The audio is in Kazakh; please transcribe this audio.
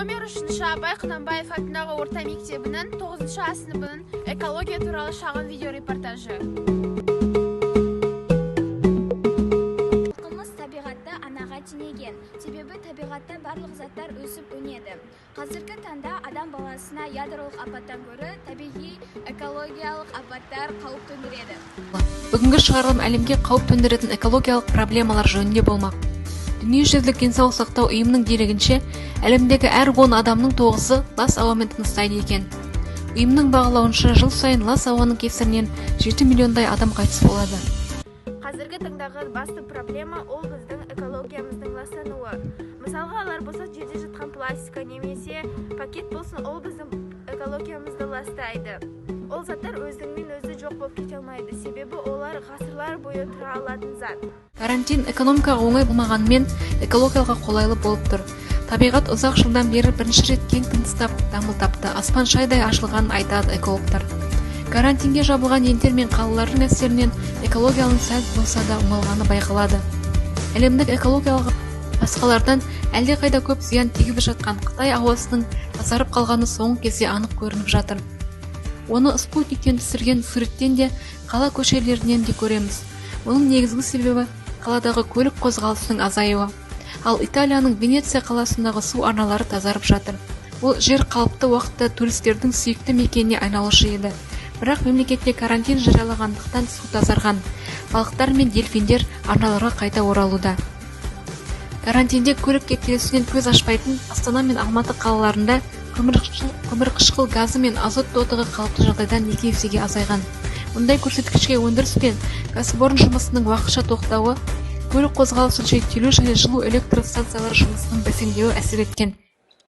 Номер 3 Абай Құнанбаев атындағы орта мектебінің 9-шы А сыныбының экология туралы шағын видео репортажы. Халқымыз табиғатты анаға теңеген. Себебі табиғатта барлық заттар өсіп өнеді. Қазіргі таңда адам баласына ядролық апаттан гөрі табиғи экологиялық апаттар қауіп төндіреді. Бүгінгі шығарылым әлемге қауіп төндіретін экологиялық проблемалар жөнінде болмақ. Дүниежүзілік денсаулық сақтау ұйымының дерегінше, әлемдегі әр 10 адамның 9-ы лас ауамен тыныстайды екен. Ұйымның бағалауынша, жыл сайын лас ауаның кесірінен 7 миллиондай адам қайтыс болады. Қазіргі таңдағы басты проблема ол біздің экологиямыздың ластануы. Мысалға, алар болса жерде жатқан пластика немесе пакет болсын, ол біздің экологиямызды ластайды. Ол заттар өздігінен өзі жоқ болып кете алмайды, себебі олар ғасырлар бойы тұра алатын зат. Карантин экономикаға оңай болмағанымен экологияға қолайлы болып тұр. Табиғат ұзақ жылдан бері бірінші рет кең тыныстап, дамыл тапты. Аспан шайдай ашылғанын айтады экологтар. Карантинге жабылған елдер мен қалалардың әсерінен экологияның сәл болса да оңалғаны байқалады. Әлемдік экологиялық басқалардан әлде қайда көп зиян тигізіп жатқан Қытай ауасының тазарып қалғаны соңғы кезде анық көрініп жатыр. Оны спутниктен түсірген суреттен де, қала көшелерінен де көреміз. Оның негізгі себебі қаладағы көлік қозғалысының азаюы. Ал Италияның Венеция қаласындағы су арналары тазарып жатыр. Ол жер қалыпты уақытта туристердің сүйікті мекеніне айналушы еді. Бірақ мемлекетте карантин жариялағандықтан су тазарған. Балықтар мен дельфиндер арналарға қайта оралуда. Карантинде көлік кептелісінен көз ашпайтын Астана мен Алматы қалаларында көмірқышқыл газы мен азот тотығы қалыпты жағдайдан 2 есеге азайған. Мұндай көрсеткішке өндіріс пен кәсіпорын жұмысының уақытша тоқтауы, көлік қозғалысын шектелу және жылу электр станциялары жұмысының бәсеңдеуі әсер еткен.